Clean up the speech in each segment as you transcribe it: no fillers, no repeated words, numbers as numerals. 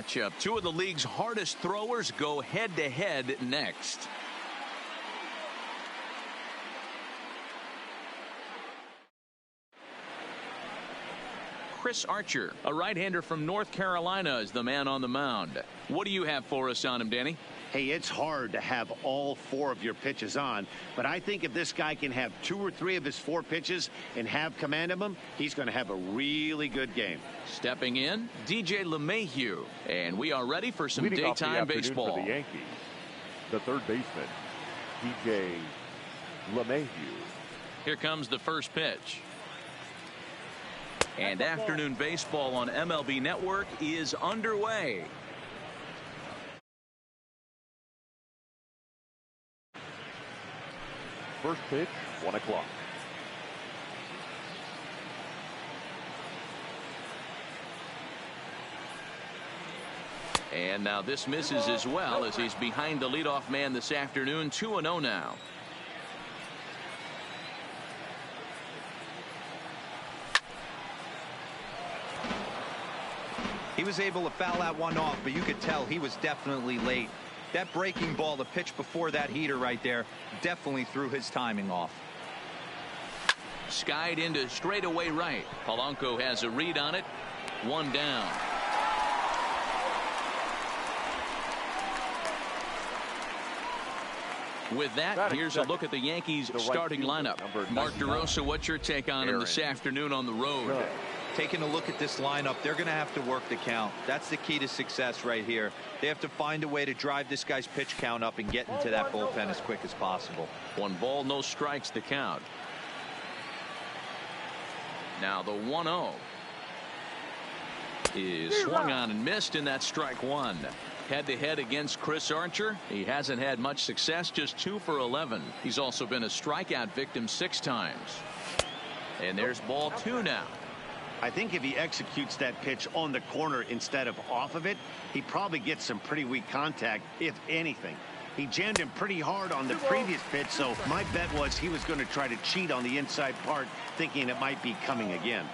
matchup. Two of the league's hardest throwers go head-to-head next. Chris Archer, a right-hander from North Carolina, is the man on the mound. What do you have for us on him, Danny? Hey, it's hard to have all 4 of your pitches on, but I think if this guy can have 2 or 3 of his 4 pitches and have command of them, he's going to have a really good game. Stepping in, DJ LeMahieu, and we are ready for some daytime baseball. For the Yankees, the third baseman, DJ LeMahieu. Here comes the first pitch. And afternoon baseball on MLB Network is underway. First pitch, 1 o'clock. And now this misses as well as he's behind the leadoff man this afternoon. 2-0 now. He was able to foul that one off, but you could tell he was definitely late. That breaking ball, the pitch before that heater right there, definitely threw his timing off. Skied into straightaway right. Polanco has a read on it. 1 down. With that, here's a look at the Yankees' starting lineup. Mark DeRosa, what's your take on him this afternoon on the road? Taking a look at this lineup, they're going to have to work the count. That's the key to success right here. They have to find a way to drive this guy's pitch count up and get into that bullpen as quick as possible. 1 ball, no strikes to count. Now the 1-0 is swung on and missed, and that's strike 1. Head-to-head against Chris Archer. He hasn't had much success, just 2 for 11. He's also been a strikeout victim 6 times. And there's ball 2 now. I think if he executes that pitch on the corner instead of off of it, he probably gets some pretty weak contact, if anything. He jammed him pretty hard on the previous pitch, so my bet was he was going to try to cheat on the inside part, thinking it might be coming again.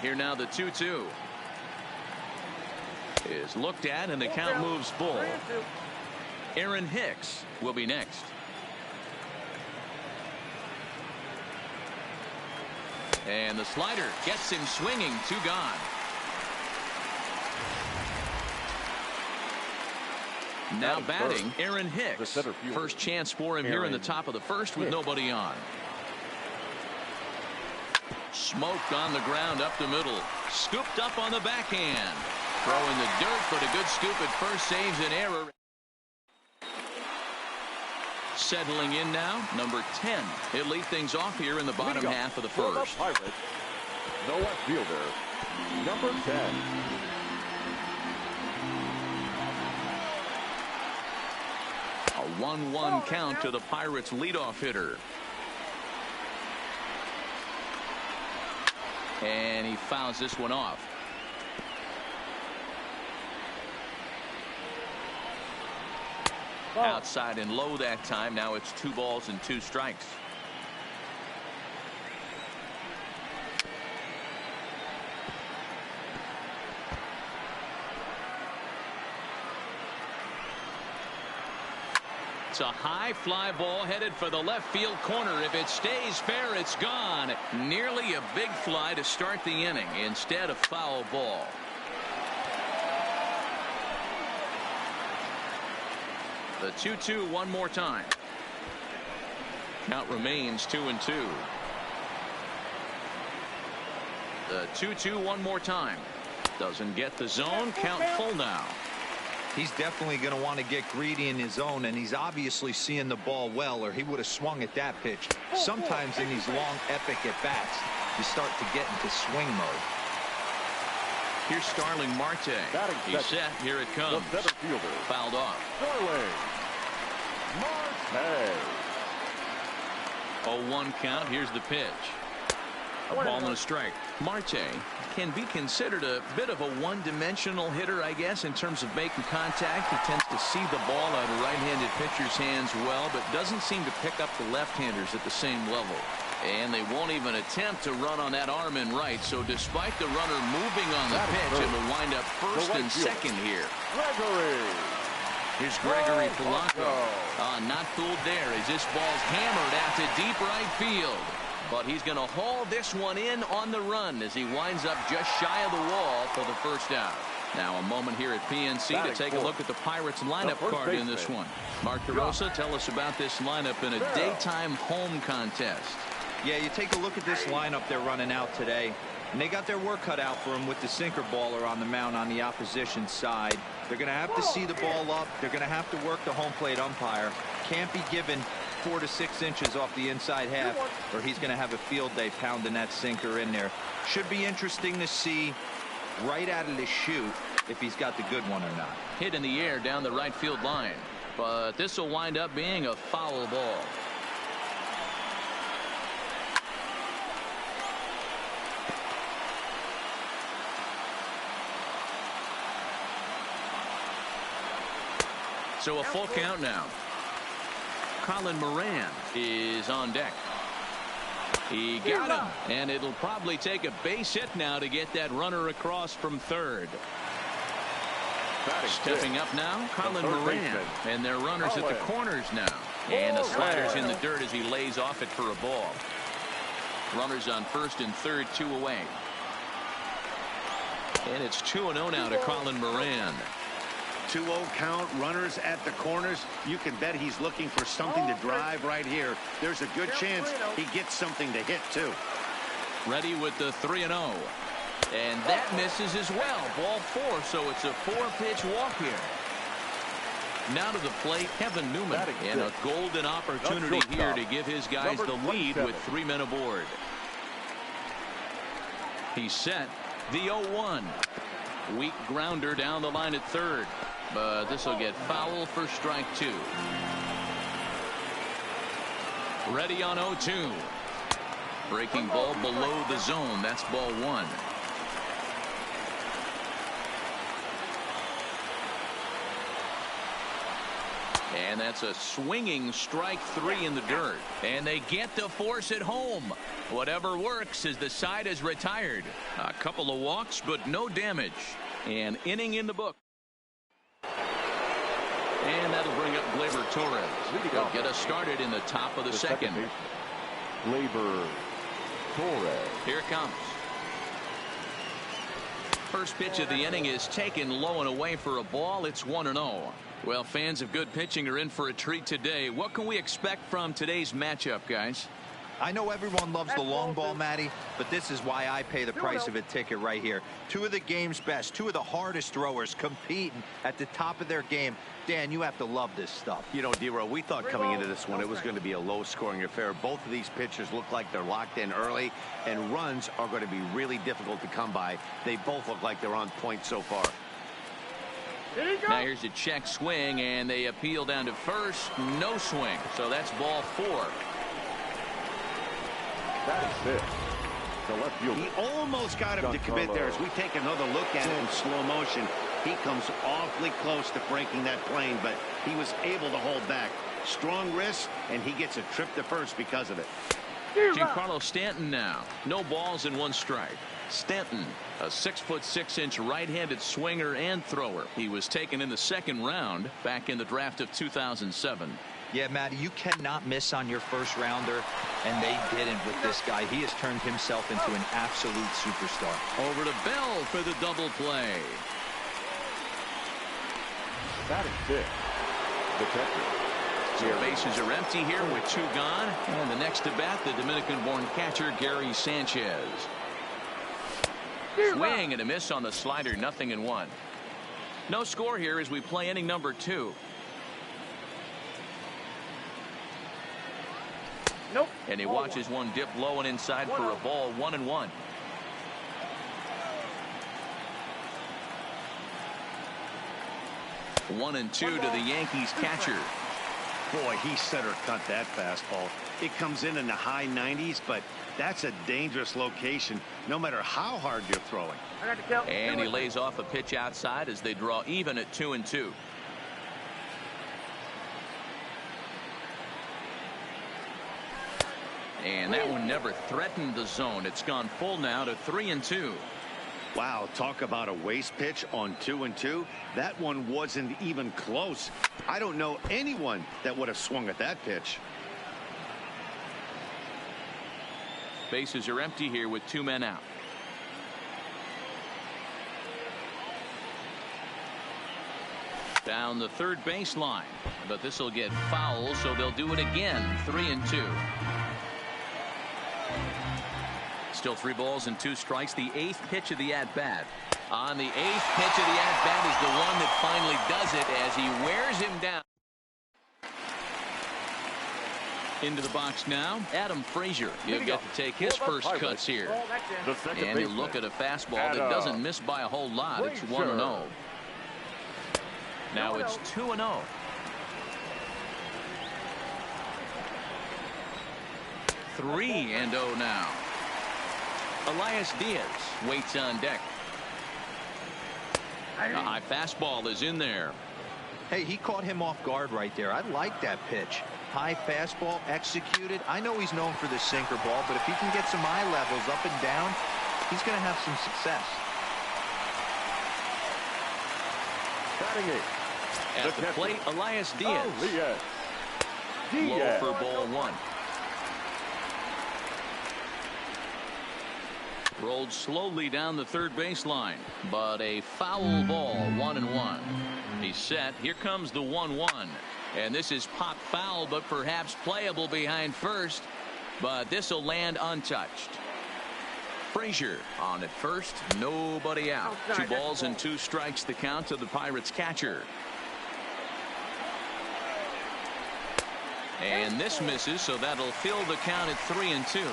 Here now the 2-2 is looked at, and the count moves full. Aaron Hicks will be next. And the slider gets him swinging. 2 gone. Now batting, Aaron Hicks. First chance for him here in the top of the first with nobody on. Smoked on the ground up the middle. Scooped up on the backhand. Throwing the dirt, but a good scoop at first saves an error. Settling in now, number 10. He'll lead things off here in the bottom half of the first. Pirates, the left fielder, number 10. A 1-1 count to the Pirates' leadoff hitter. And he fouls this one off. Outside and low that time. Now it's 2 balls and 2 strikes. It's a high fly ball headed for the left field corner. If it stays fair, it's gone. Nearly a big fly to start the inning. Instead, a foul ball. The 2-2 one more time. Count remains 2-2. The 2-2 one more time. Doesn't get the zone. Count full now. He's definitely going to want to get greedy in his zone, and he's obviously seeing the ball well, or he would have swung at that pitch. Sometimes in these long, epic at-bats, you start to get into swing mode. Here's Starling Marte. He's set. Here it comes. The center fielder. Fouled off. Starling Marte. 0-1 count. Here's the pitch. A ball and a strike. Marte can be considered a bit of a one-dimensional hitter, I guess, in terms of making contact. He tends to see the ball out of right-handed pitcher's hands well, but doesn't seem to pick up the left-handers at the same level. And they won't even attempt to run on that arm in right. So despite the runner moving on the pitch, it will wind up first and second here. Here's Gregory Polanco. Not fooled there as this ball's hammered out to deep right field. But he's going to haul this one in on the run as he winds up just shy of the wall for the first out. Now a moment here at PNC to take a look at the Pirates lineup card in this one. Mark DeRosa, tell us about this lineup in a daytime home contest. Yeah, you take a look at this lineup they're running out today, and they got their work cut out for them with the sinker baller on the mound on the opposition side. They're going to have to see the ball up. They're going to have to work the home plate umpire. Can't be given 4 to 6 inches off the inside half, or he's going to have a field day pounding that sinker in there. Should be interesting to see right out of the chute if he's got the good one or not. Hit in the air down the right field line, but this will wind up being a foul ball. So a full count now. Colin Moran is on deck. He got him, and it'll probably take a base hit now to get that runner across from third. Stepping up now, Colin Moran, and their runners at the corners now. And the slider's in the dirt as he lays off it for a ball. Runners on first and third, 2 away. And it's 2-0 now to Colin Moran. 2-0 count, runners at the corners. You can bet he's looking for something to drive right here. There's a good chance he gets something to hit, too. Ready with the 3-0. And that misses as well. Ball 4, so it's a 4-pitch walk here. Now to the plate, Kevin Newman. And a golden opportunity here to give his guys the lead with 3 men aboard. He's set. The 0-1. Weak grounder down the line at third. But this will get foul for strike 2. Ready on 0-2. Breaking ball below the zone. That's ball 1. And that's a swinging strike 3 in the dirt. And they get to force it home. Whatever works as the side is retired. A couple of walks, but no damage. An inning in the book. And that'll bring up Gleyber Torres. He'll get us started in the top of the second. Gleyber Torres. Here it comes. First pitch of the inning is taken low and away for a ball. It's 1-0. Well, fans of good pitching are in for a treat today. What can we expect from today's matchup, guys? I know everyone loves the long ball, Matty, but this is why I pay the price of a ticket right here. 2 of the game's best, 2 of the hardest throwers competing at the top of their game. Dan, you have to love this stuff. You know, D-Row, we thought coming into this one it was going to be a low-scoring affair. Both of these pitchers look like they're locked in early, and runs are going to be really difficult to come by. They both look like they're on point so far. Now here's a check swing, and they appeal down to first. No swing, so that's ball 4. That is it. The left field. He almost got him to commit there. As we take another look at it in slow motion, he comes awfully close to breaking that plane, but he was able to hold back. Strong wrist, and he gets a trip to first because of it. Giancarlo Stanton now. No balls and 1 strike. Stanton, a 6'6" right-handed swinger and thrower. He was taken in the 2nd round back in the draft of 2007. Yeah, Matty, you cannot miss on your first rounder, and they didn't with this guy. He has turned himself into an absolute superstar. Over to Bell for the double play. That is it. The catcher. So bases are empty here with 2 gone. And the next to bat, the Dominican-born catcher, Gary Sanchez. Swing and a miss on the slider, 0-1. No score here as we play inning number 2. Nope. And he watches one dip low and inside for a ball, 1-1. One and 2 to the Yankees catcher. Boy, he center cut that fastball. It comes in the high 90s, but that's a dangerous location no matter how hard you're throwing. And he lays off a pitch outside as they draw even at 2-2. And that one never threatened the zone. It's gone full now to 3-2. Wow, talk about a waste pitch on 2-2. That one wasn't even close. I don't know anyone that would have swung at that pitch. Bases are empty here with 2 men out. Down the third baseline, but this will get foul, so they'll do it again. 3-2. Still 3 balls and 2 strikes. The 8th pitch of the at-bat. On the 8th pitch of the at-bat is the one that finally does it as he wears him down. Into the box now, Adam Frazier. He'll get to take his first cuts here. And he'll look at a fastball that doesn't miss by a whole lot. It's 1-0. Now it's 2-0. 3-0 now. Elias Diaz waits on deck. A high fastball is in there. Hey, he caught him off guard right there. I like that pitch. High fastball executed. I know he's known for the sinker ball, but if he can get some eye levels up and down, he's going to have some success. Batting 8. At the plate, Elias Diaz. Low for ball 1. Rolled slowly down the third baseline, but a foul ball. 1-1. He's set. Here comes the 1-1. And this is pop foul, but perhaps playable behind first. But this will land untouched. Frazier on at first. Nobody out. 2 balls and 2 strikes the count to the Pirates catcher. And this misses, so that'll fill the count at 3-2.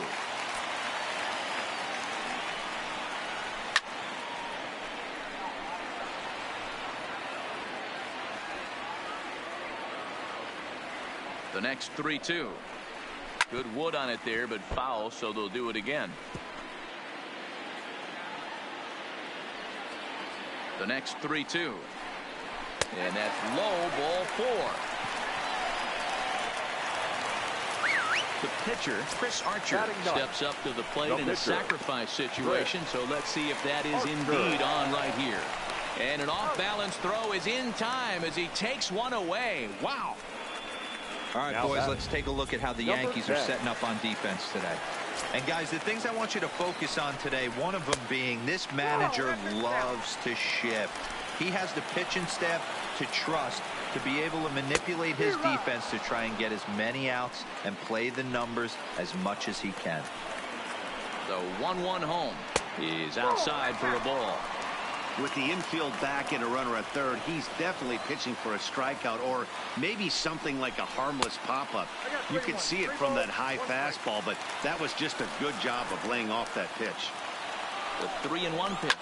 The next 3-2. Good wood on it there, but foul, so they'll do it again. The next 3-2. And that's low, ball 4. The pitcher, Chris Archer, steps up to the plate in a sacrifice situation, so let's see if that is indeed on right here. And an off-balance throw is in time as he takes one away. Wow. All right, boys, let's take a look at how the Yankees are setting up on defense today. And, guys, the things I want you to focus on today, one of them being this manager loves to shift. He has the pitching staff to trust to be able to manipulate his defense to try and get as many outs and play the numbers as much as he can. The 1-1 home is outside for a ball. With the infield back and a runner at third, he's definitely pitching for a strikeout or maybe something like a harmless pop-up. You could see it from that high fastball, but that was just a good job of laying off that pitch. The 3-1 pitch.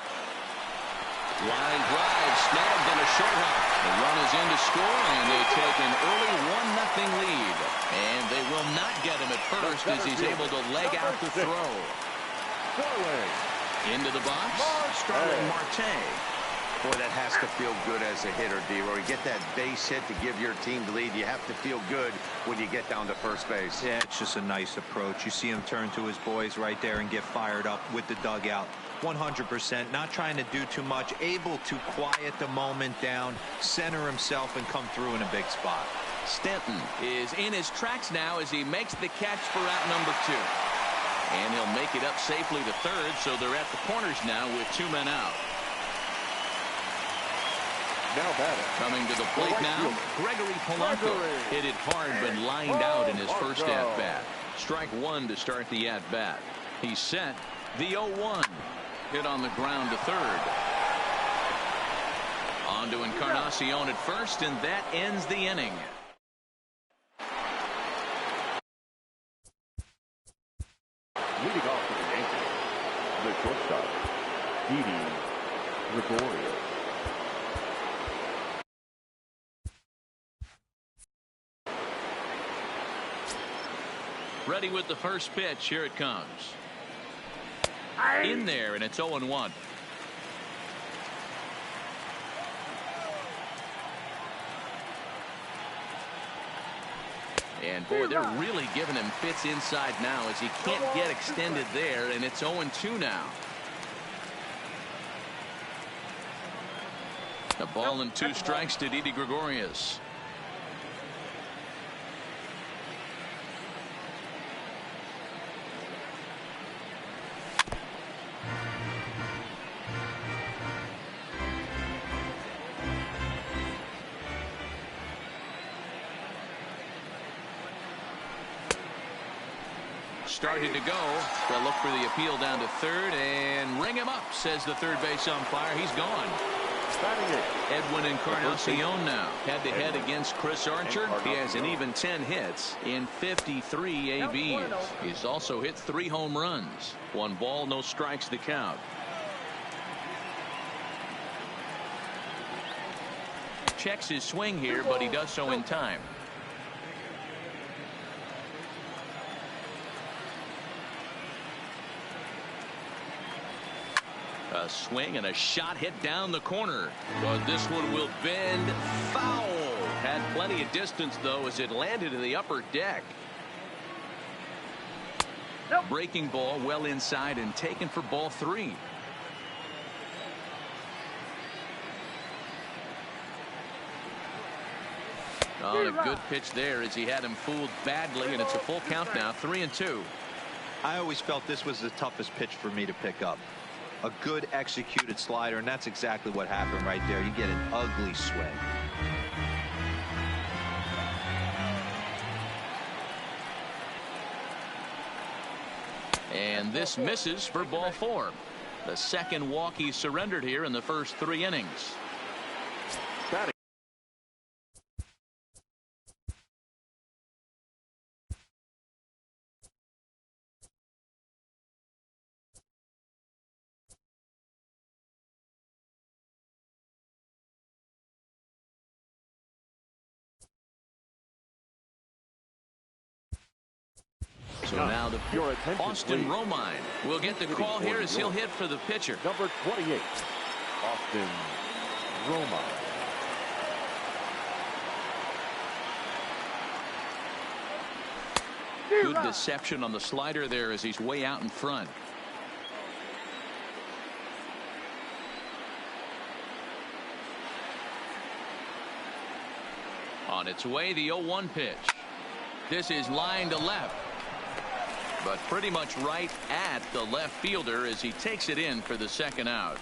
Line drive snagged in a short hop. The run is in to score, and they take an early 1-0 lead. And they will not get him at first as he's able to leg out the throw. Into the box, Starling Marte. Boy, that has to feel good as a hitter, D-Roy. You get that base hit to give your team the lead. You have to feel good when you get down to first base. Yeah, it's just a nice approach. You see him turn to his boys right there and get fired up with the dugout. 100%, not trying to do too much, able to quiet the moment down, center himself, and come through in a big spot. Stanton is in his tracks now as he makes the catch for out number 2. And he'll make it up safely to third, so they're at the corners now with 2 men out. Now batting. Coming to the plate now, Gregory Polanco. Hit it hard but lined out in his first at-bat. Strike 1 to start the at-bat. He's set. The 0-1. Hit on the ground to third. On to Encarnacion at first, and that ends the inning. Leading off for the Yankees, the shortstop, Didi Gregorius. Ready with the first pitch. Here it comes. In there, and it's 0-1. And, boy, they're really giving him fits inside now as he can't get extended there, and it's 0-2 now. A ball and 2 strikes to Didi Gregorius. Started to go. They'll look for the appeal down to third and ring him up, says the third base umpire. He's gone. Edwin Encarnacion now head-to-head against Chris Archer. He has an even 10 hits in 53 ABs. He's also hit 3 home runs. 1 ball, no strikes to count. Checks his swing here, but he does so in time. A swing and a shot hit down the corner, but this one will bend foul. Had plenty of distance though as it landed in the upper deck. Breaking ball well inside and taken for ball 3. On a good pitch there as he had him fooled badly, and it's a full count now, 3-2. I always felt this was the toughest pitch for me to pick up. A good executed slider, and that's exactly what happened right there. You get an ugly swing. And this misses for ball 4. The second walk he surrendered here in the first 3 innings. So now to Austin Romine will get the call here as he'll hit for the pitcher. Number 28, Austin Romine. Good deception on the slider there as he's way out in front. On its way, the 0-1 pitch. This is line to left, but pretty much right at the left fielder as he takes it in for the second out.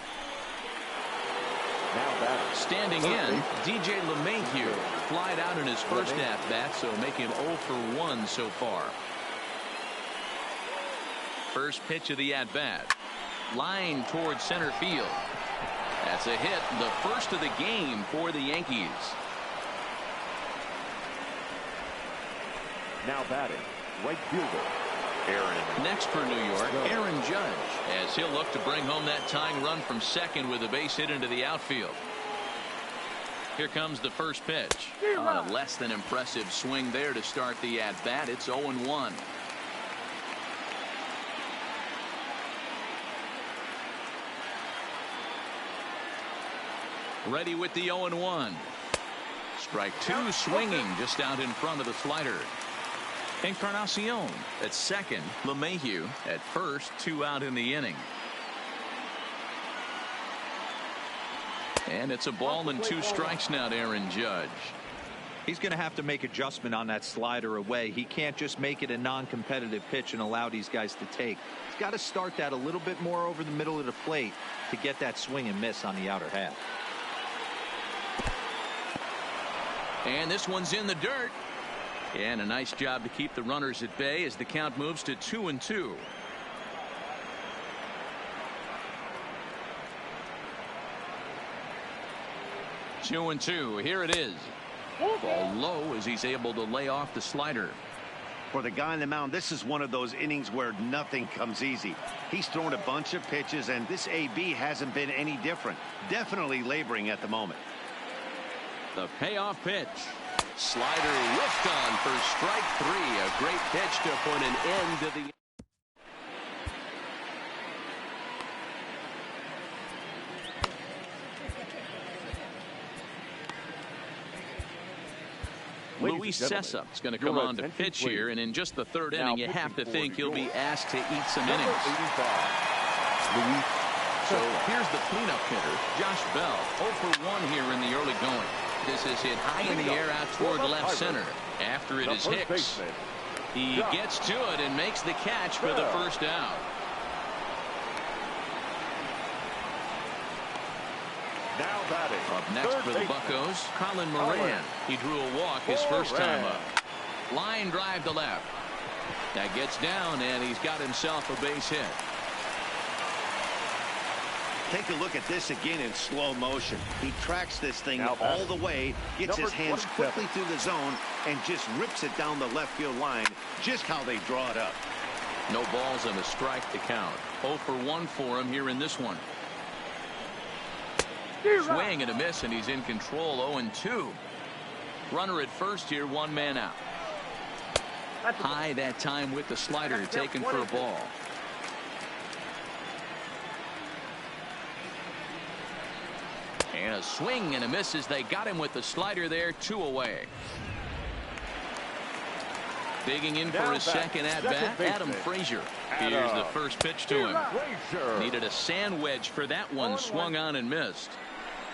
Standing in, DJ LeMahieu flied out in his first at-bat, so make him 0 for 1 so far. First pitch of the at-bat. Line towards center field. That's a hit, the first of the game for the Yankees. Now batting, right fielder, Aaron. Next for New York, Aaron Judge, as he'll look to bring home that tying run from second with a base hit into the outfield. Here comes the first pitch. On a less than impressive swing there to start the at-bat. It's 0-1. Ready with the 0-1. Strike 2 swinging just out in front of the slider. Encarnacion at second. LeMahieu at first. 2 out in the inning. And it's a ball and 2 strikes now to Aaron Judge. He's going to have to make adjustment on that slider away. He can't just make it a non-competitive pitch and allow these guys to take. He's got to start that a little bit more over the middle of the plate to get that swing and miss on the outer half. And this one's in the dirt. And a nice job to keep the runners at bay as the count moves to 2-2. Two and two. Here it is. Ball low as he's able to lay off the slider. For the guy on the mound, this is one of those innings where nothing comes easy. He's thrown a bunch of pitches, and this AB hasn't been any different. Definitely laboring at the moment. The payoff pitch. Slider whiffed on for strike 3. A great pitch to put an end to the. Luis Sessa is going to come on to pitch here, and in just the third inning, you have to think he'll be asked to eat some innings. So here's the cleanup hitter, Josh Bell, 0 for 1 here in the early going. This is hit high in the air out toward left center. After it is Hicks. He gets to it and makes the catch for the first out. Now batting. Up next for the Buccos, Colin Moran. He drew a walk his first time up. Line drive to left. That gets down, and he's got himself a base hit. Take a look at this again in slow motion. He tracks this thing all the way, gets his hands quickly through the zone, and just rips it down the left field line, just how they draw it up. No balls and a strike to count. 0 for 1 for him here in this one. Swing and a miss, and he's in control. 0-2. Runner at first here, 1 man out. High that time with the slider, taken for a ball. And a swing and a miss as they got him with the slider there. 2 away. Digging in for his second at bat, Adam Frazier. Here's the first pitch to him. Needed a sand wedge for that one. Swung on and missed.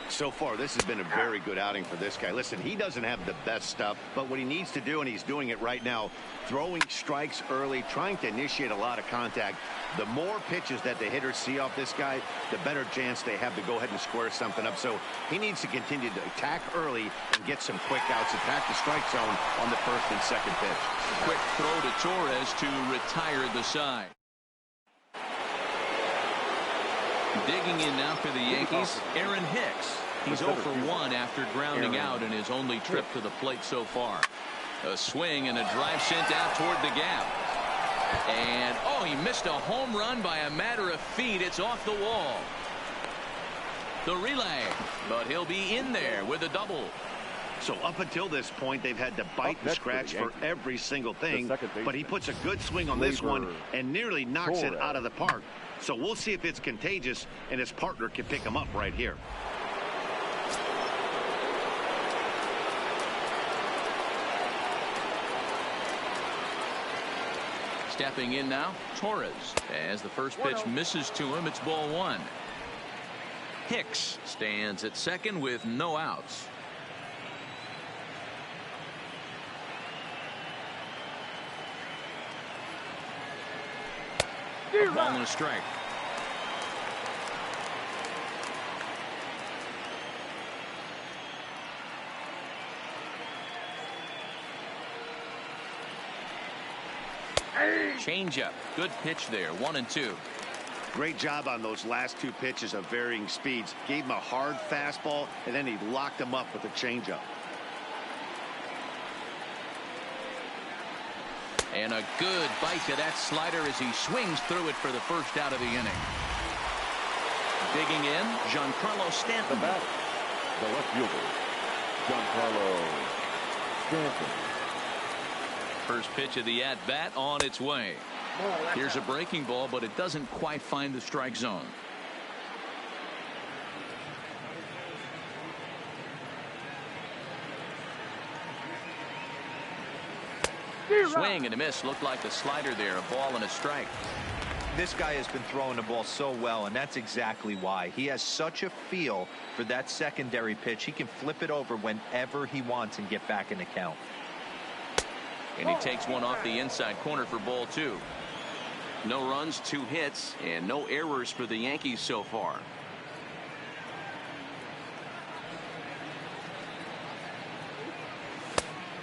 So far, this has been a very good outing for this guy. Listen, he doesn't have the best stuff, but what he needs to do, and he's doing it right now, throwing strikes early, trying to initiate a lot of contact. The more pitches that the hitters see off this guy, the better chance they have to go ahead and square something up. So he needs to continue to attack early and get some quick outs, attack the strike zone on the first and second pitch. Quick throw to Torres to retire the side. Digging in now for the Yankees, Aaron Hicks. He's 0 for 1 after grounding out in his only trip to the plate so far. A swing and a drive sent out toward the gap. And, oh, he missed a home run by a matter of feet. It's off the wall. The relay, but he'll be in there with a double. So up until this point, they've had to bite and scratch for every single thing, but he puts a good swing on this one and nearly knocks it out of the park. So we'll see if it's contagious and his partner can pick him up right here. Stepping in now, Torres. As the first pitch misses to him, it's ball 1. Hicks stands at second with no outs. A ball and a strike. Changeup. Good pitch there. 1-2. Great job on those last 2 pitches of varying speeds. Gave him a hard fastball, and then he locked him up with a changeup. And a good bite to that slider as he swings through it for the first out of the inning. Digging in, Giancarlo Stanton. The batter, the left fielder, Giancarlo Stanton. First pitch of the at-bat on its way. Here's a breaking ball, but it doesn't quite find the strike zone. Swing and a miss. Looked like the slider there. A ball and a strike. This guy has been throwing the ball so well, and that's exactly why. He has such a feel for that secondary pitch. He can flip it over whenever he wants and get back in the count. And he takes one off the inside corner for ball 2. No runs, 2 hits, and no errors for the Yankees so far.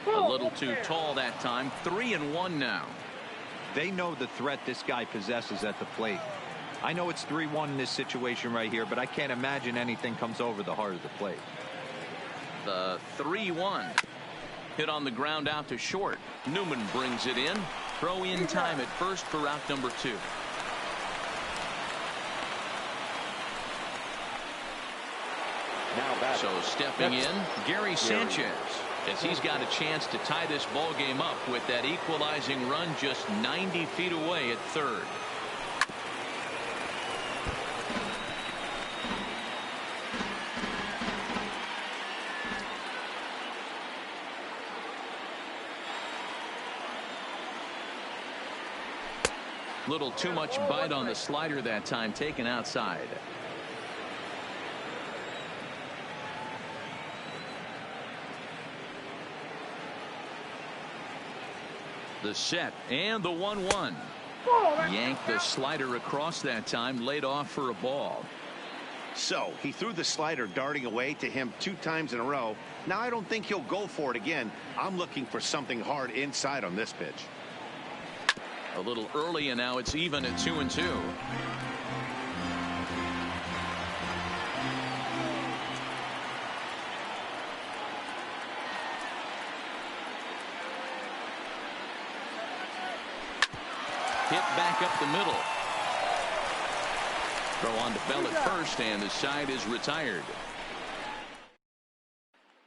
A little too tall that time. 3-1 now. They know the threat this guy possesses at the plate. I know it's 3-1 in this situation right here, but I can't imagine anything comes over the heart of the plate. The 3-1. Hit on the ground out to short. Newman brings it in. Throw in time at first for out number 2. So stepping in, Gary Sanchez, as he's got a chance to tie this ball game up with that equalizing run just 90 feet away at third. Little too much bite on the slider that time, taken outside. The set and the 1-1. Yanked the slider across that time, laid off for a ball. So he threw the slider darting away to him 2 times in a row. Now I don't think he'll go for it again. I'm looking for something hard inside on this pitch. A little early, and now it's even at 2-2. Hit back up the middle. Throw on to Bell at first, and the side is retired.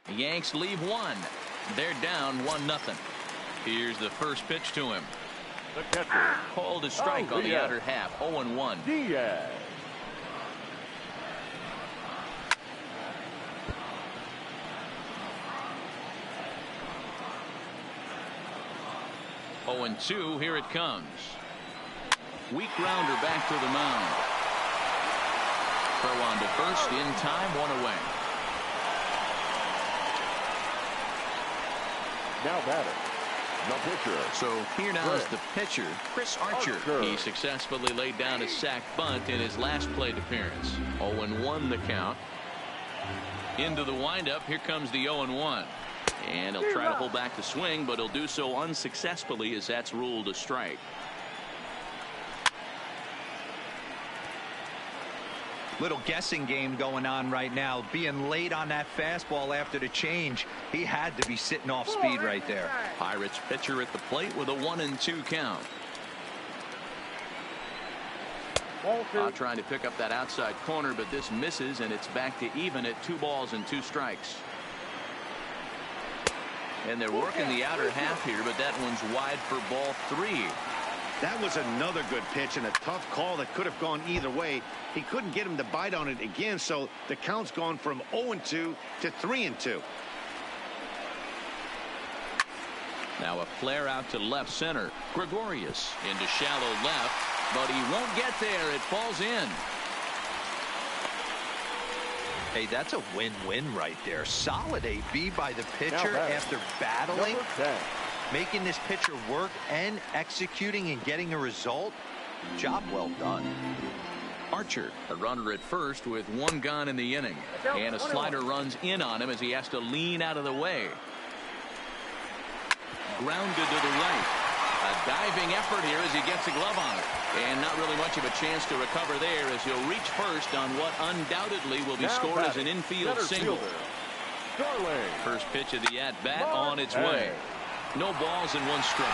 The Yanks leave 1. They're down 1-0. Here's the first pitch to him. The catcher. Called a strike on the outer half. 0-1. Diaz. Oh, 2. Here it comes. Weak grounder back to the mound. Throw on to first in time, 1 away. Now batter, the pitcher. So here now is the pitcher, Chris Archer. He successfully laid down a sac bunt in his last plate appearance. 0-1 the count. Into the windup. Here comes the 0-1. And he'll try to hold back the swing, but he'll do so unsuccessfully as that's ruled a strike. Little guessing game going on right now. Being late on that fastball after the change. He had to be sitting off speed right there. Pirates pitcher at the plate with a 1-2 count. Trying to pick up that outside corner, but this misses, and it's back to even at 2 balls and 2 strikes. And they're working the outer half here, but that one's wide for ball 3. That was another good pitch and a tough call that could have gone either way. He couldn't get him to bite on it again, so the count's gone from 0-2 to 3-2. Now a flare out to left center. Gregorius into shallow left, but he won't get there. It falls in. Hey, that's a win-win right there. Solid AB by the pitcher after battling, making this pitcher work and executing and getting a result. Job well done. Archer, a runner at first with 1 gone in the inning, and a slider runs in on him as he has to lean out of the way. Grounded to the right. A diving effort here as he gets a glove on it. And not really much of a chance to recover there as he'll reach first on what undoubtedly will be scored as an infield single. First pitch of the at-bat on its way. No balls and 1 strike.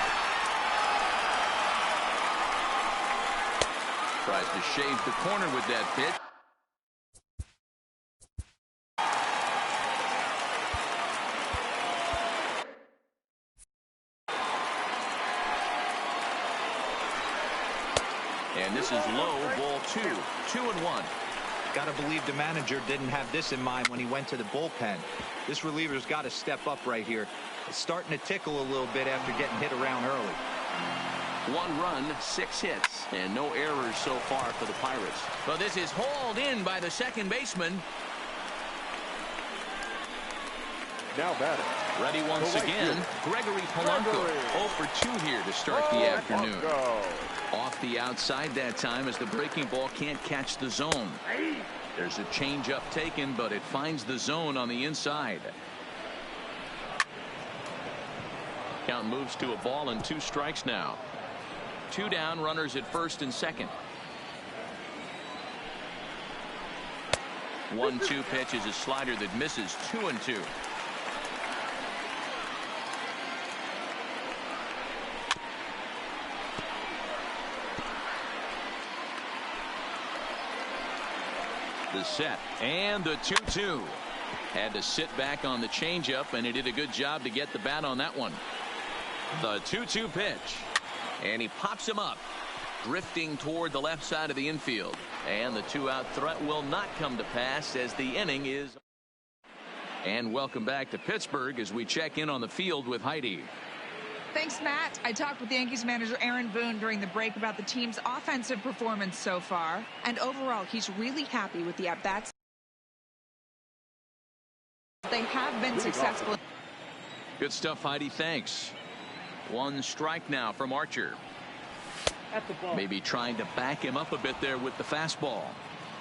Tries to shave the corner with that pitch. And this is low, ball 2. 2-1. Got to believe the manager didn't have this in mind when he went to the bullpen. This reliever's got to step up right here. It's starting to tickle a little bit after getting hit around early. 1 run, 6 hits, and no errors so far for the Pirates. But this is hauled in by the second baseman. Now batter. Ready once again, Gregory Polanco. 0 for 2 here to start the afternoon. Off the outside that time as the breaking ball can't catch the zone. There's a changeup taken, but it finds the zone on the inside. Count moves to a ball and 2 strikes now. 2 down, runners at first and second. 1-2 pitch is a slider that misses. 2-2. The set and the 2-2. Had to sit back on the changeup, and he did a good job to get the bat on that one. The 2-2 pitch, and he pops him up, drifting toward the left side of the infield, and the 2-out threat will not come to pass as the inning is. And welcome back to Pittsburgh as we check in on the field with Heidi. Thanks, Matt. I talked with Yankees manager Aaron Boone during the break about the team's offensive performance so far. And overall, he's really happy with the at-bats. They have been successful. Good stuff, Heidi. Thanks. One strike now from Archer. Maybe trying to back him up a bit there with the fastball.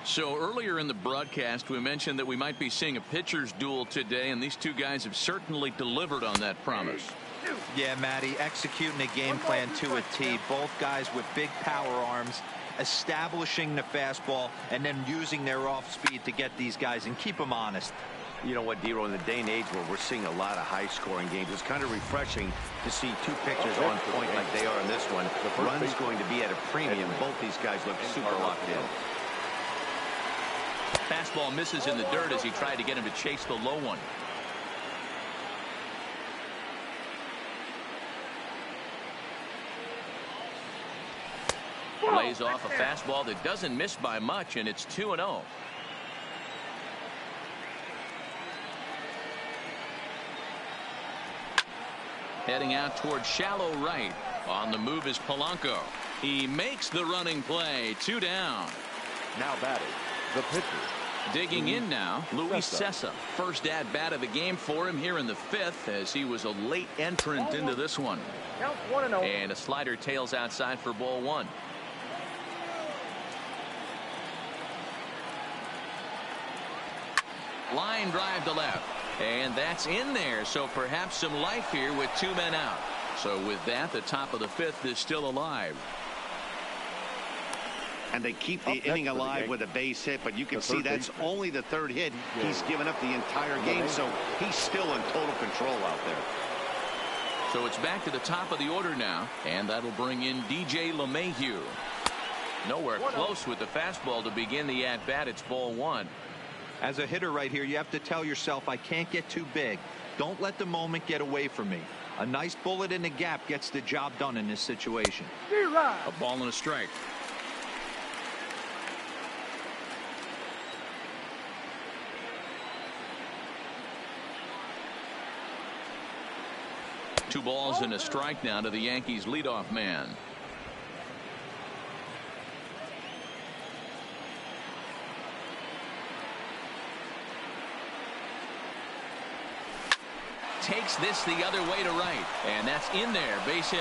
So earlier in the broadcast, we mentioned that we might be seeing a pitcher's duel today, and these two guys have certainly delivered on that promise. Yeah, Matty, executing a game plan to a T. Both guys with big power arms, establishing the fastball, and then using their off-speed to get these guys and keep them honest. You know what, Dero, in the day and age where we're seeing a lot of high-scoring games, it's kind of refreshing to see two pitchers on point like they are in this one. The run's going to be at a premium. Both these guys look super locked in. Fastball misses in the dirt as he tried to get him to chase the low one. Lays off a fastball that doesn't miss by much, and it's 2-0. Heading out towards shallow right. On the move is Polanco. He makes the running play. 2 down. Now batting, the pitcher. Digging in now, Luis Cessa. First at bat of the game for him here in the 5th, as he was a late entrant into this one. And a slider tails outside for ball 1. Line drive to left. And that's in there, so perhaps some life here with 2 men out. So with that, the top of the 5th is still alive. And they keep the inning alive with a base hit, but you can see that's only the 3rd hit. He's given up the entire game, so he's still in total control out there. So it's back to the top of the order now, and that'll bring in DJ LeMahieu. Nowhere close with the fastball to begin the at-bat. It's ball 1. As a hitter right here, you have to tell yourself, I can't get too big. Don't let the moment get away from me. A nice bullet in the gap gets the job done in this situation. A ball and a strike. Two balls and a strike now to the Yankees leadoff man. Takes this the other way to right, and that's in there. Base hit.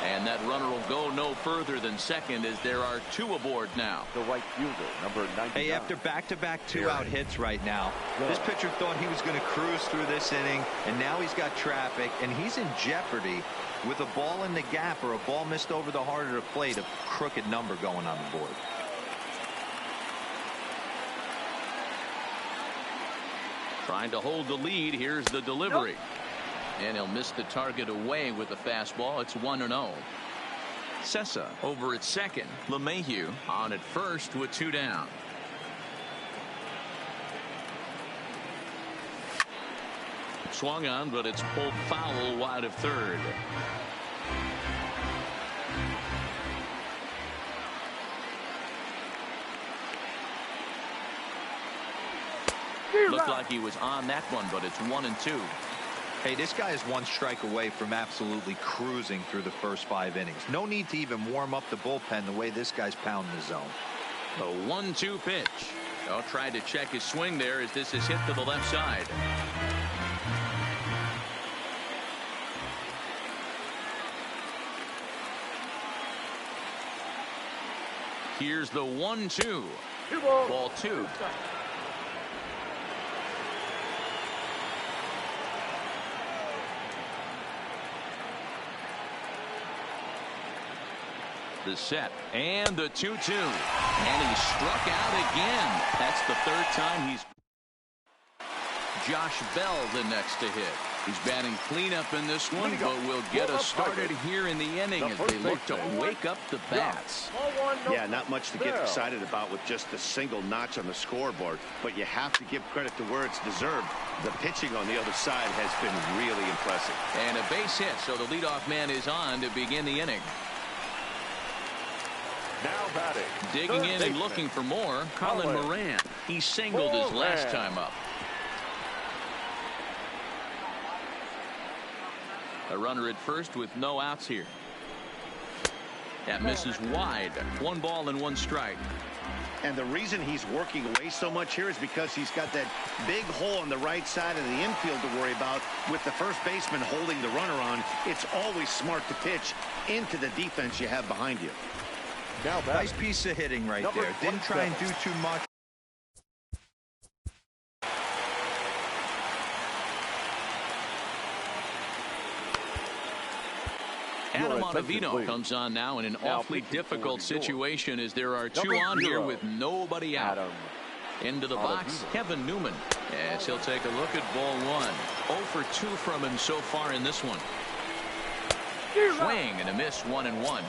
And that runner will go no further than second, as there are 2 aboard now. The right fielder, number 99. Hey, after back-to-back 2-out hits right now, this pitcher thought he was going to cruise through this inning, and now he's got traffic, and he's in jeopardy with a ball in the gap or a ball missed over the heart of the plate, a crooked number going on the board. Trying to hold the lead. Here's the delivery. And he'll miss the target away with the fastball. It's 1-0. Cessa over at second. LeMahieu on at first with 2 down. Swung on, but it's pulled foul wide of third. Looked like he was on that one, but it's 1-2. Hey, this guy is 1 strike away from absolutely cruising through the first 5 innings. No need to even warm up the bullpen the way this guy's pounding the zone. The 1-2 pitch. I'll try to check his swing there as this is hit to the left side. Here's the 1-2. Ball 2. The set and the 2-2, and he struck out again. That's the 3rd time he's. Josh Bell the next to hit. He's batting cleanup in this one, but will get us started here in the inning as they look to wake up the bats. Yeah, not much to get excited about with just a single notch on the scoreboard, but you have to give credit to where it's deserved. The pitching on the other side has been really impressive. And a base hit, so the leadoff man is on to begin the inning. Now batting. Digging in and looking for more, Colin Moran. He singled his last time up. A runner at first with no outs here. That misses wide. 1 ball and 1 strike. And the reason he's working away so much here is because he's got that big hole on the right side of the infield to worry about. With the first baseman holding the runner on, it's always smart to pitch into the defense you have behind you. Now Nice piece of hitting right there. Didn't try and do too much. Adam Ottavino comes on now in an awfully difficult situation as there are 2 on here with nobody out. Into the box, Kevin Newman, as he'll take a look at ball 1. 0 for 2 from him so far in this one. Swing and a miss, 1-1.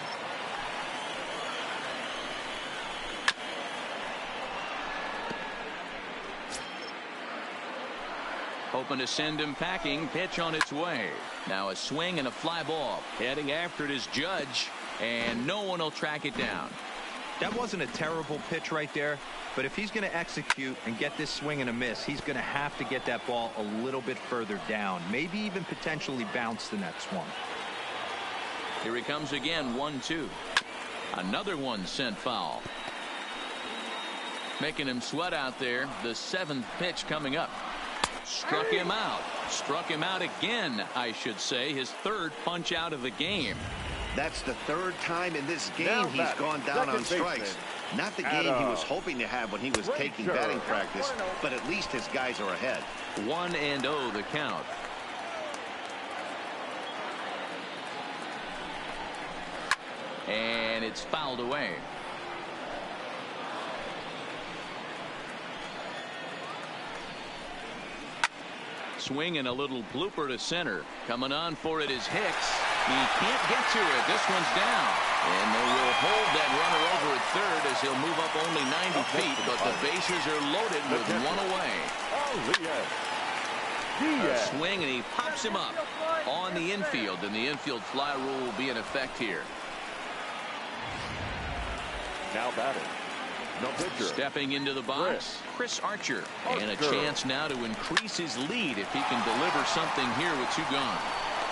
Hoping to send him packing. Pitch on its way. Now a swing and a fly ball. Heading after it is Judge, and no one will track it down. That wasn't a terrible pitch right there, but if he's going to execute and get this swing and a miss, he's going to have to get that ball a little bit further down, maybe even potentially bounce the next one. Here he comes again, 1-2. Another one sent foul. Making him sweat out there. The 7th pitch coming up. Struck him out. Struck him out again, I should say. His 3rd punch out of the game. That's the 3rd time in this game he's gone down on strikes. Not the game he was hoping to have when he was taking batting practice, but at least his guys are ahead. 1-0 the count. And it's fouled away. Swing and a little blooper to center. Coming on for it is Hicks. He can't get to it. This one's down. And they will hold that runner over at third as he'll move up only 90 feet. But the bases are loaded with 1 away. A swing and he pops him up on the infield. And the infield fly rule will be in effect here. Now batting. No pitcher. Stepping into the box, Chris Archer. And a chance now to increase his lead if he can deliver something here with 2 gone.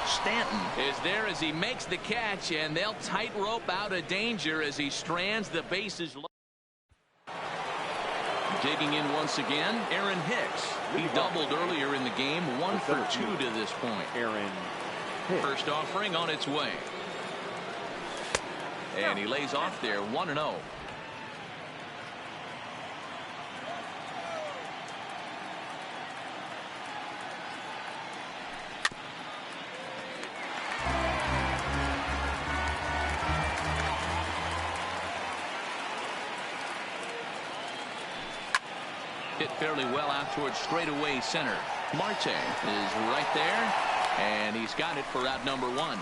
Stanton is there as he makes the catch, and they'll tightrope out of danger as he strands the bases. Digging in once again, Aaron Hicks. He doubled earlier in the game, 1 for 2 to this point. Aaron Hicks. First offering on its way. And he lays off there, 1-0. Hit fairly well out towards straightaway center. Marte is right there, and he's got it for out number 1.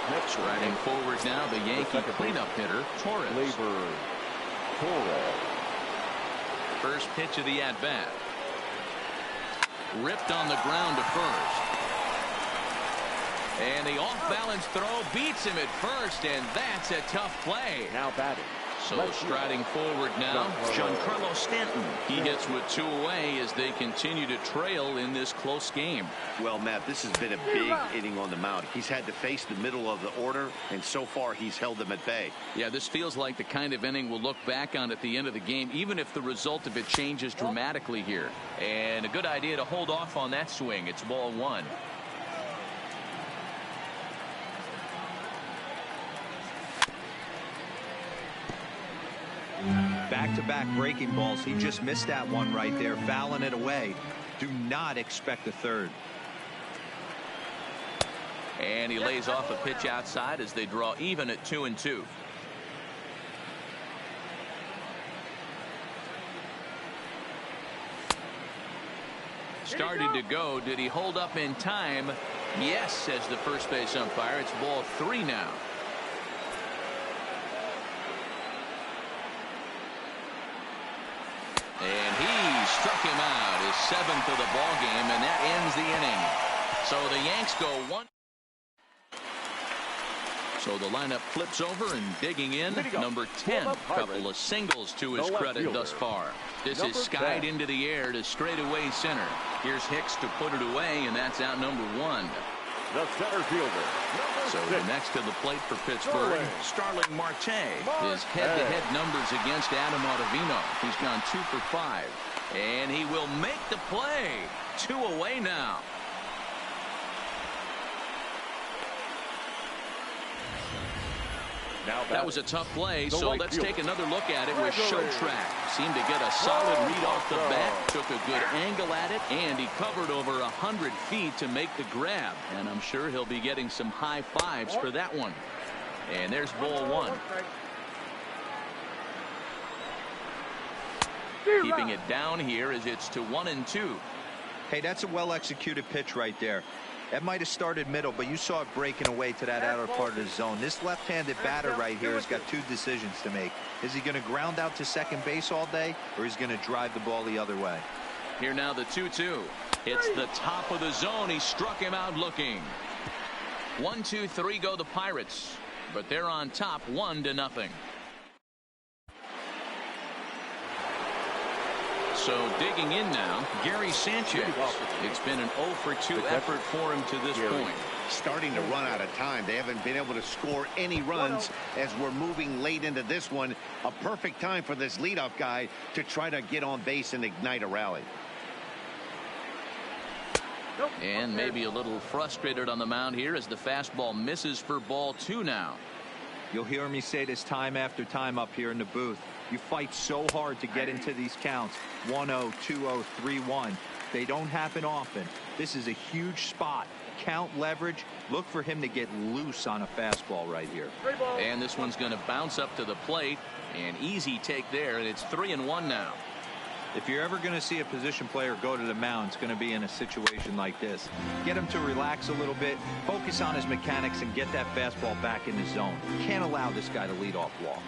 Next, riding forward now, the Yankee cleanup hitter, Torres. First pitch of the at-bat. Ripped on the ground to first. And the off-balance throw beats him at first, and that's a tough play. Now batting. So striding forward now, Giancarlo Stanton. He hits with 2 away as they continue to trail in this close game. Well, Matt, this has been a big inning on the mound. He's had to face the middle of the order, and so far he's held them at bay. Yeah, this feels like the kind of inning we'll look back on at the end of the game, even if the result of it changes dramatically here. And a good idea to hold off on that swing. It's ball 1. Back-to-back breaking balls. He just missed that one right there, fouling it away. Do not expect a third. And he lays off a pitch outside as they draw even at 2-2. Started to go. Did he hold up in time? Yes, says the first base umpire. It's ball 3 now. And he struck him out, his 7th of the ball game, and that ends the inning. So the Yanks go 1. So the lineup flips over and digging in. Number 10, couple of singles to his credit thus far. This is skied into the air to straightaway center. Here's Hicks to put it away, and that's out number 1. The center fielder. So the next to the plate for Pittsburgh, Starling Marte. His head-to-head numbers against Adam Ottavino. He's gone 2 for 5. And he will make the play. 2 away now. That was a tough play, so let's take another look at it with Showtrack. Seemed to get a solid read off the bat, took a good angle at it, and he covered over 100 feet to make the grab. And I'm sure he'll be getting some high fives for that one. And there's ball 1. Keeping it down here as it's to 1-2. Hey, that's a well-executed pitch right there. That might have started middle, but you saw it breaking away to that outer part of the zone. This left-handed batter right here has got 2 decisions to make. Is he going to ground out to second base all day, or is he going to drive the ball the other way? Here now the 2-2. It's the top of the zone. He struck him out looking. 1, 2, 3 go the Pirates, but they're on top 1-0. So digging in now, Gary Sanchez. It's been an 0 for 2 effort for him to this point. Starting to run out of time. They haven't been able to score any runs as we're moving late into this one. A perfect time for this leadoff guy to try to get on base and ignite a rally. And maybe a little frustrated on the mound here as the fastball misses for ball 2 now. You'll hear me say this time after time up here in the booth. You fight so hard to get into these counts. 1-0, 2-0, 3-1. They don't happen often. This is a huge spot. Count leverage. Look for him to get loose on a fastball right here. And this one's going to bounce up to the plate. An easy take there, and it's 3-1 now. If you're ever going to see a position player go to the mound, it's going to be in a situation like this. Get him to relax a little bit, focus on his mechanics, and get that fastball back in the zone. Can't allow this guy to lead off walk.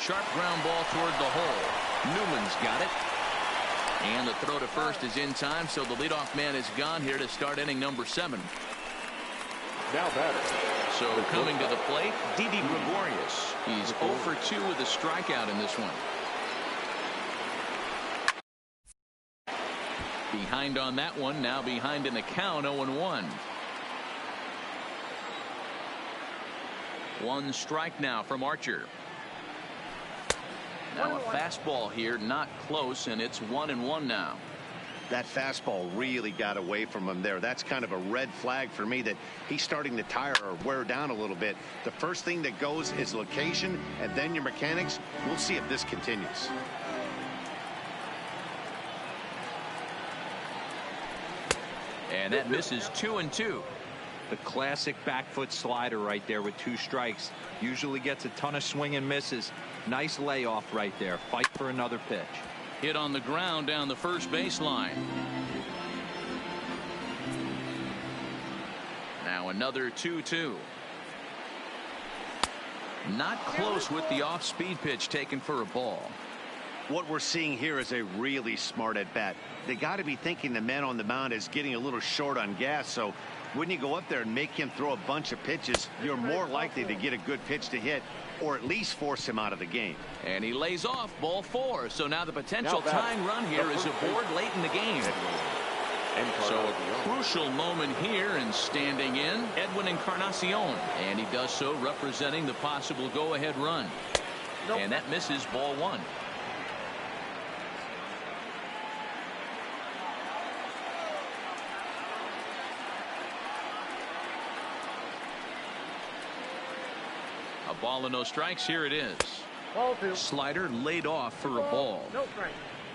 Sharp ground ball toward the hole. Newman's got it. And the throw to first is in time, so the leadoff man is gone here to start inning number 7. Now batter. So coming to the plate, Didi Gregorius. He's 0 for 2 with a strikeout in this one. Behind on that one, now behind in the count, 0-1. 1 strike now from Archer. Now a fastball here, not close, and it's 1-1 now. That fastball really got away from him there. That's kind of a red flag for me that he's starting to tire or wear down a little bit. The first thing that goes is location and then your mechanics. We'll see if this continues. And that misses 2-2. The classic back foot slider right there with 2 strikes. Usually gets a ton of swing and misses. Nice layoff right there. Fight for another pitch. Hit on the ground down the first baseline. Now another 2-2. Not close with the off-speed pitch taken for a ball. What we're seeing here is a really smart at bat. They got to be thinking the man on the mound is getting a little short on gas, so when you go up there and make him throw a bunch of pitches, you're more likely to get a good pitch to hit or at least force him out of the game. And he lays off ball 4. So now the potential tying run here is aboard late in the game. So a crucial moment here, and standing in, Edwin Encarnacion. And he does so representing the possible go-ahead run. And that misses ball 1. A ball and no strikes. Here it is. Slider laid off for a ball.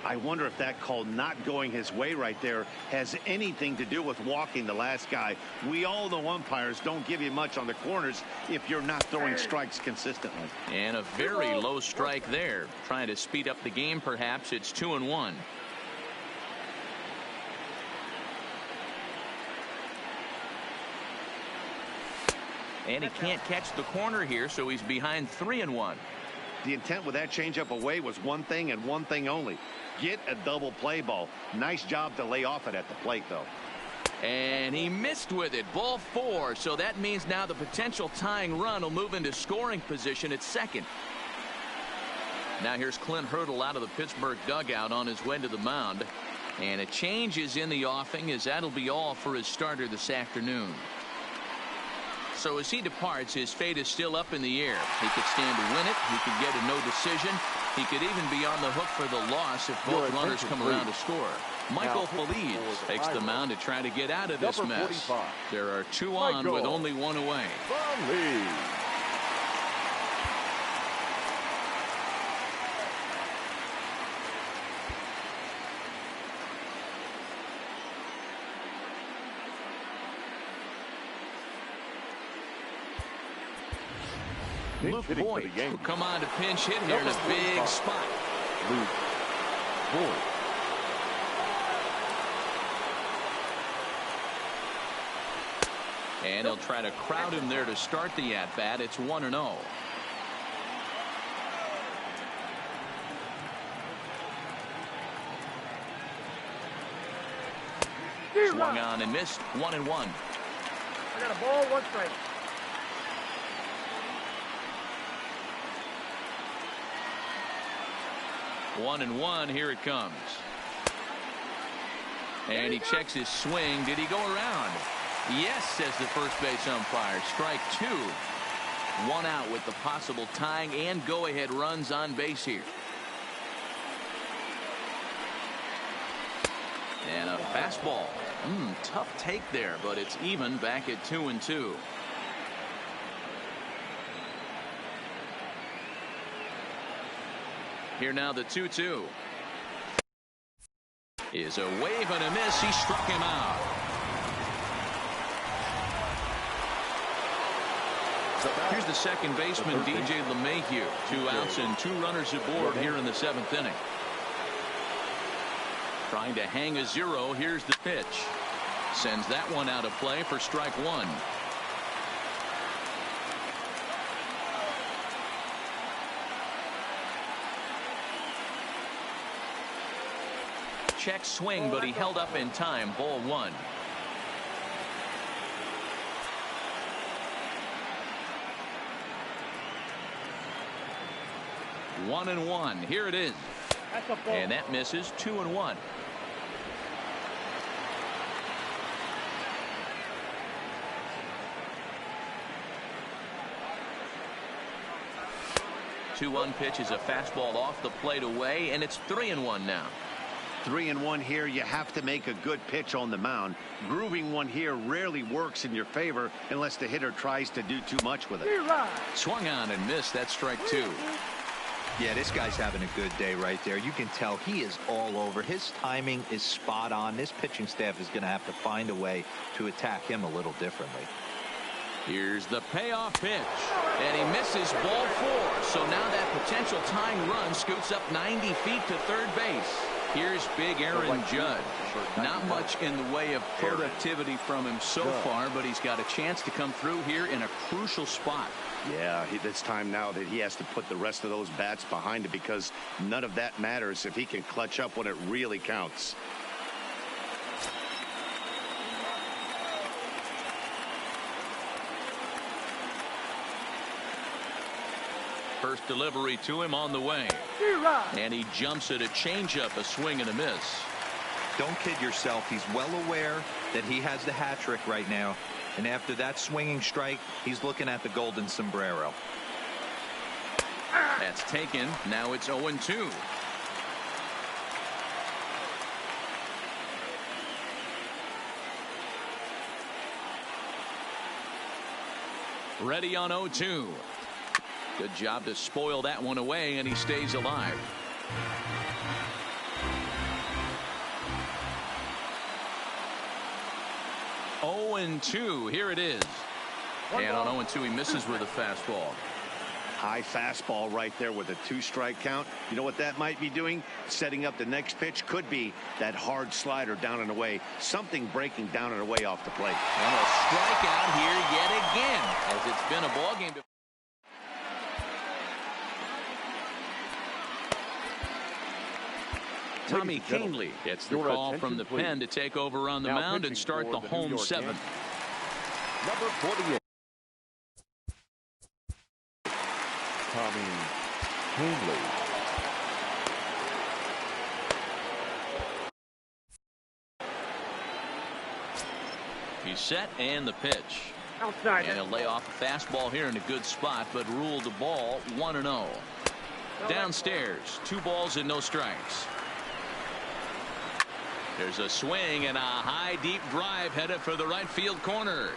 I wonder if that call not going his way right there has anything to do with walking the last guy. We all know umpires don't give you much on the corners if you're not throwing strikes consistently. And a very low strike there. Trying to speed up the game, perhaps. It's 2-1. And he can't catch the corner here, so he's behind 3-1. The intent with that changeup away was one thing and one thing only. Get a double play ball. Nice job to lay off it at the plate, though. And he missed with it. Ball 4. So that means now the potential tying run will move into scoring position at second. Now here's Clint Hurdle out of the Pittsburgh dugout on his way to the mound. And a change is in the offing, as that'll be all for his starter this afternoon. So as he departs, his fate is still up in the air. He could stand to win it. He could get a no decision. He could even be on the hook for the loss if both runners come around to score. Michael Feliz takes the mound to try to get out of this mess. There are 2 on with only 1 away. Luke Boyd will come on to pinch hit here in a big spot. Luke Boyd. And he'll try to crowd him there to start the at-bat. It's 1-0. Swung on and missed. 1-1. I got a ball, 1 strike. 1-1. Here it comes. And he checks his swing. Did he go around? Yes, says the first base umpire. Strike 2. 1 out with the possible tying and go-ahead runs on base here. And a fastball. Tough take there, but it's even back at 2-2. Here now the 2-2. Is a wave and a miss. He struck him out. Here's the second baseman, DJ LeMahieu. 2 outs and 2 runners aboard here in the 7th inning. Trying to hang a 0. Here's the pitch. Sends that one out of play for strike 1. Check swing, but he held up in time. Ball 1. One and 1. Here it is. And that misses. 2-1. Two-1 pitch is a fastball off the plate away, and it's 3-1 now. 3-1 here. You have to make a good pitch on the mound. Grooving one here rarely works in your favor unless the hitter tries to do too much with it. Swung on and missed. That's strike 2. Yeah, this guy's having a good day right there. You can tell he is all over. His timing is spot on. This pitching staff is going to have to find a way to attack him a little differently. Here's the payoff pitch. And he misses. Ball 4. So now that potential tying run scoots up 90 feet to third base. Here's big Aaron Judge. Not much in the way of productivity from him so far, but he's got a chance to come through here in a crucial spot. Yeah, it's time now that he has to put the rest of those bats behind it, because none of that matters if he can clutch up when it really counts. First delivery to him on the way. And he jumps at a changeup, a swing and a miss. Don't kid yourself. He's well aware that he has the hat trick right now. And after that swinging strike, he's looking at the golden sombrero. That's taken. Now it's 0-2. Ready on 0-2. Good job to spoil that one away, and he stays alive. Oh and 2. Here it is. And on 0-2, he misses with a fastball. High fastball right there with a 2-strike count. You know what that might be doing? Setting up the next pitch. Could be that hard slider down and away. Something breaking down and away off the plate. And a strikeout here yet again, as it's been a ball game. Tommy Canley gets the call from the pen to take over on the mound and start the home seventh. Number 48. Tommy Canley. He's set and the pitch. Outside. And he'll lay off a fastball here in a good spot, but ruled the ball 1-0. Downstairs, 2 balls and no strikes. There's a swing and a high deep drive headed for the right field corner.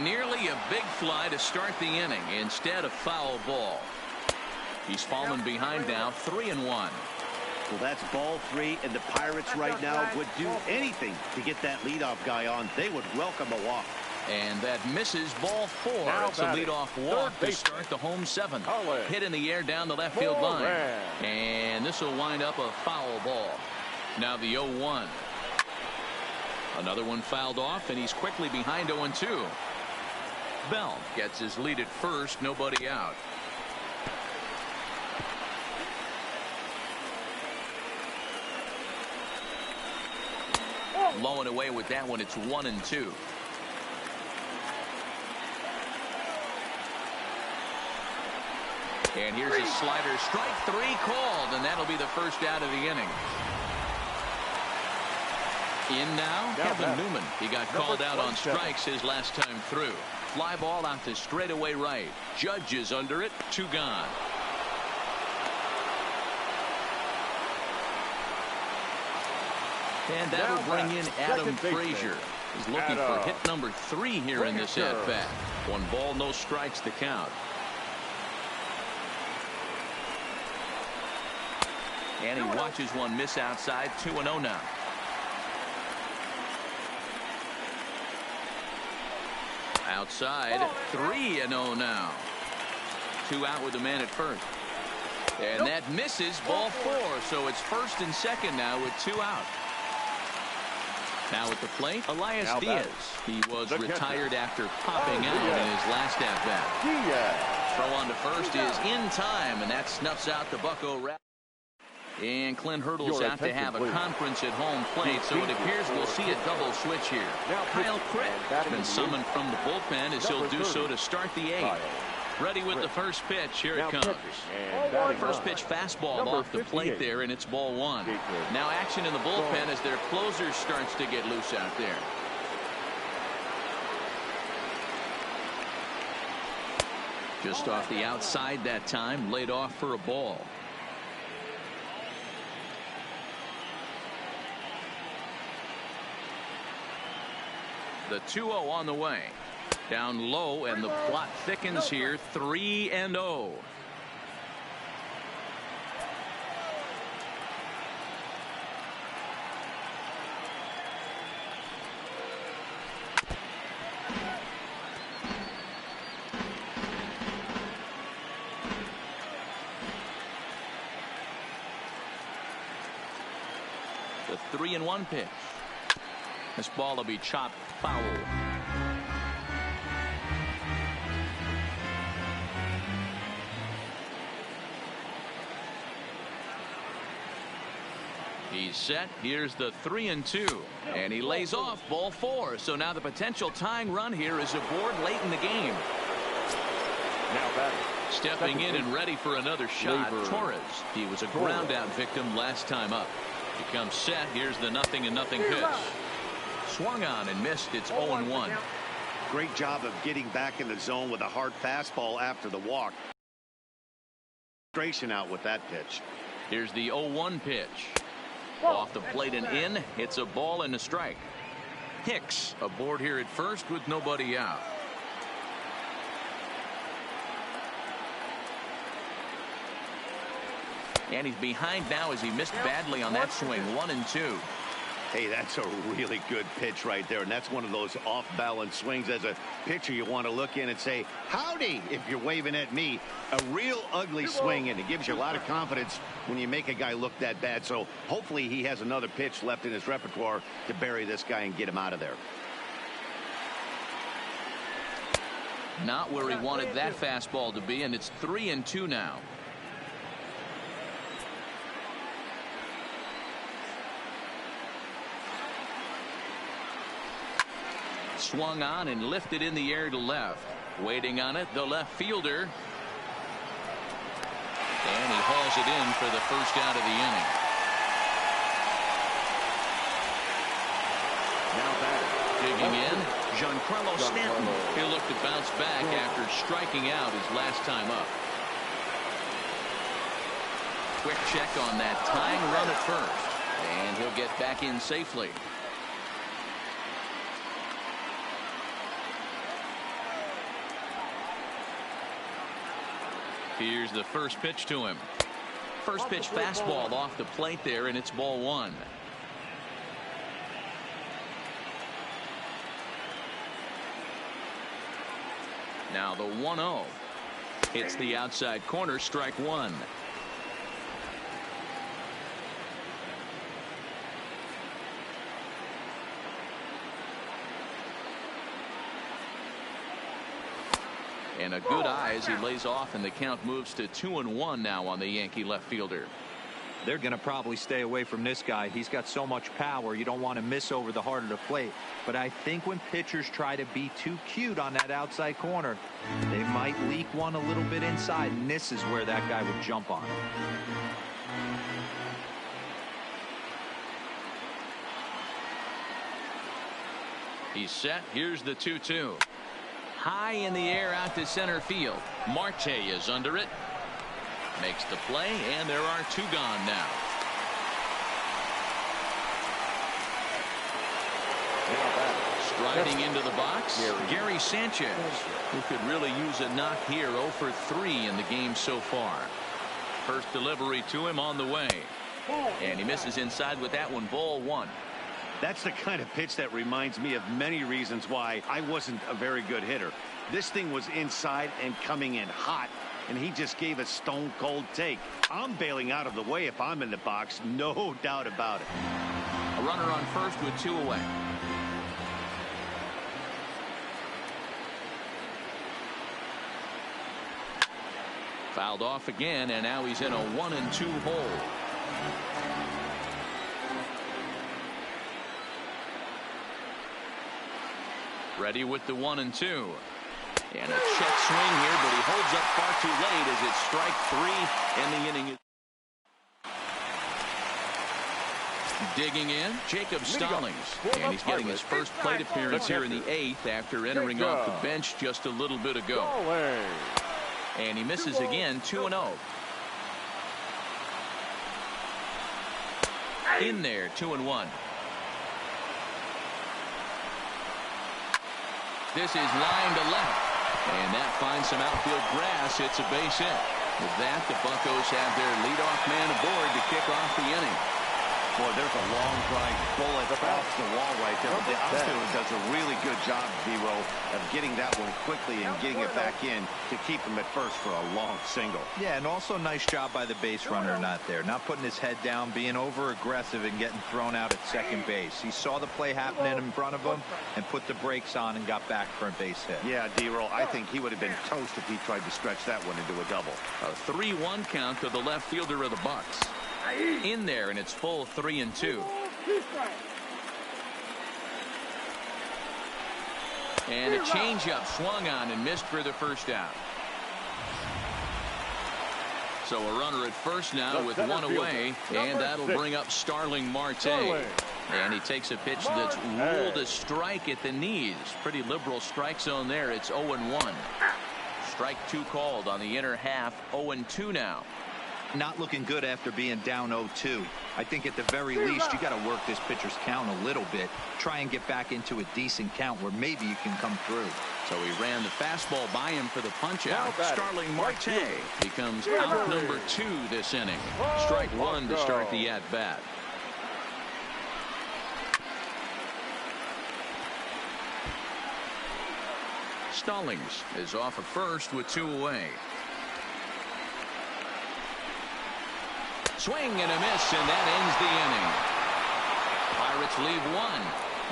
Nearly a big fly to start the inning. Instead, a foul ball. He's fallen behind now, 3-1. Well, that's ball 3, and the Pirates right now would do anything to get that leadoff guy on. They would welcome a walk. And that misses, ball 4. Now It's a leadoff walk to start the home 7th. Hit in the air down the left field line. And this will wind up a foul ball. Now the 0-1. Another one fouled off, and he's quickly behind 0-2. Bell gets his lead at first, nobody out. Low and away with that one. It's 1-2. And here's a slider, strike 3 called, and that'll be the first out of the inning. In now, Kevin Newman. He got called out on strikes his last time through. Fly ball out to straightaway right. Judge is under it. 2 gone. And that'll bring in Adam Frazier. He's looking for hit number 3 here in this at bat. 1 ball, no strikes to count. And he watches one miss outside. 2-0 now. Outside, 3-0 now. 2 out with the man at first. And that misses, ball 4. So it's first and second now with 2 out. Now at the plate, Elias Diaz. He was retired after popping out in his last at-bat. Throw on to first is in time, and that snuffs out the Bucco Rat. And Clint Hurdle's out to have a conference at home plate, so it appears we'll see a double switch here. Kyle Crick has been summoned from the bullpen as he'll do so to start the 8th. Ready with the first pitch. Here it comes. First pitch fastball off the plate there, and it's ball 1. Now action in the bullpen as their closer starts to get loose out there. Just off the outside that time, laid off for a ball. The 2-0 on the way. Down low, and the plot thickens here. 3-0. The 3-1 pitch. This ball will be chopped foul. He's set. Here's the 3-2. And he lays off ball 4. So now the potential tying run here is aboard late in the game. Now batting. Stepping in and ready for another shot, Torres. He was a ground out victim last time up. He comes set. Here's the 0-0 pitch. Swung on and missed. It's 0-1. Great job of getting back in the zone with a hard fastball after the walk. Frustration out with that pitch. Here's the 0-1 pitch. Off the plate and in. It's a ball and a strike. Hicks aboard here at first with nobody out. And he's behind now as he missed badly on that swing. 1-2. Hey, that's a really good pitch right there, and that's one of those off-balance swings. As a pitcher, you want to look in and say, howdy, if you're waving at me. A real ugly swing, and it gives you a lot of confidence when you make a guy look that bad. So hopefully he has another pitch left in his repertoire to bury this guy and get him out of there. Not where he wanted that fastball to be, and it's 3-2 now. Swung on and lifted in the air to left. Waiting on it, the left fielder. And he hauls it in for the first out of the inning. Now batting. Digging in, Giancarlo Stanton. He'll look to bounce back after striking out his last time up. Quick check on that tying run at first. And he'll get back in safely. Here's the first pitch to him. First pitch fastball off the plate there, and it's ball one. Now the 1-0. Hits the outside corner, strike one. And a good eye as he lays off, and the count moves to 2-1 now on the Yankee left fielder. They're going to probably stay away from this guy. He's got so much power. You don't want to miss over the heart of the plate. But I think when pitchers try to be too cute on that outside corner, they might leak one a little bit inside, and this is where that guy would jump on it. He's set. Here's the 2-2. High in the air out to center field. Marte is under it. Makes the play, and there are two gone now. Striding into the box, Gary Sanchez, who could really use a knock here. 0 for 3 in the game so far. First delivery to him on the way. And he misses inside with that one. Ball one. That's the kind of pitch that reminds me of many reasons why I wasn't a very good hitter. This thing was inside and coming in hot, and he just gave a stone cold take. I'm bailing out of the way if I'm in the box, no doubt about it. A runner on first with two away. Fouled off again, and now he's in a 1-2 hole. Ready with the 1-2. And a check swing here, but he holds up far too late as it's strike three, and the inning is digging in. Jacob Stallings, and he's getting his first plate appearance here in the 8th after entering off the bench just a little bit ago. And he misses again. 2-0. In there. 2-1. This is line to left, and that finds some outfield grass. It's a base hit. With that, the Buccos have their leadoff man aboard to kick off the inning. Boy, there's a long drive bullet off the wall right there. The outfielder does a really good job, D-Row, of getting that one quickly and getting it back in to keep him at first for a long single. Yeah, and also nice job by the base runner not there. Not putting his head down, being over-aggressive and getting thrown out at second base. He saw the play happening in front of him and put the brakes on and got back for a base hit. Yeah, D-Row, I think he would have been toast if he tried to stretch that one into a double. A 3-1 count to the left fielder of the Bucks. In there, and it's full 3-2. And a changeup swung on and missed for the first out. So a runner at first now with one away, and that'll bring up Starling Marte. And he takes a pitch that's ruled a strike at the knees. Pretty liberal strike zone there. It's 0-1. Strike two called on the inner half. 0-2 now. Not looking good after being down 0-2. I think at the very least you got to work this pitcher's count a little bit. Try and get back into a decent count where maybe you can come through. So he ran the fastball by him for the punch out. Starling Marte becomes out number 2 this inning. Strike one to start the at bat. Stallings is off at first with 2 away. Swing and a miss, and that ends the inning. Pirates leave 1,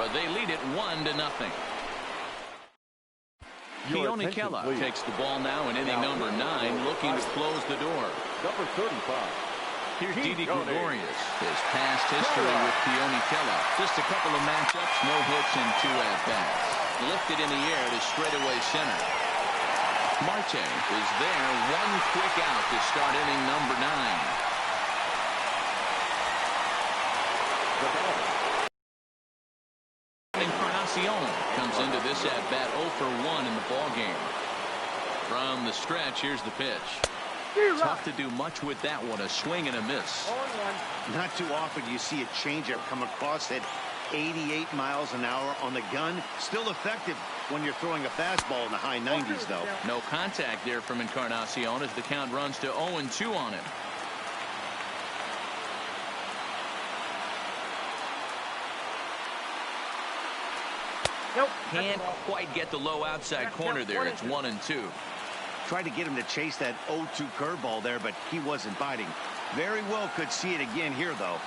but they lead it 1-0. Keone Kela takes the ball now in inning number 9, looking to close the door. Number 35. Here's Didi Gregorius. His past history with Keone Kela. Just a couple of matchups, no hits, and 2 at-bats. Lifted in the air to straightaway center. Marte is there. One quick out to start inning number 9. Encarnacion comes into this at bat 0 for 1 in the ball game. From the stretch, here's the pitch. Tough to do much with that one. A swing and a miss. Not too often you see a changeup come across at 88 miles an hour on the gun. Still effective when you're throwing a fastball in the high 90s, though. No contact there from Encarnacion as the count runs to 0-2 on him. Nope. Can't quite get the low outside corner there. It's 1-2. Tried to get him to chase that 0-2 curveball there, but he wasn't biting. Very well could see it again here, though.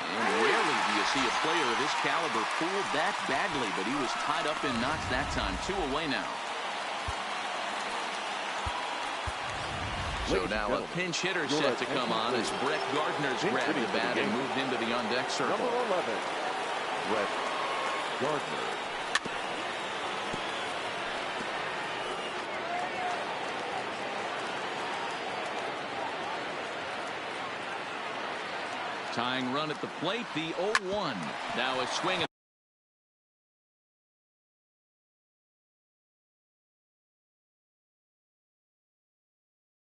And rarely do you see a player of his caliber fooled that badly, but he was tied up in knots that time. 2 away now. So now a pinch hitter set to come on as Brett Gardner's grabbed the bat and moved into the on-deck circle. Number 11, Brett Gardner. Tying run at the plate, the 0-1. Now a swing.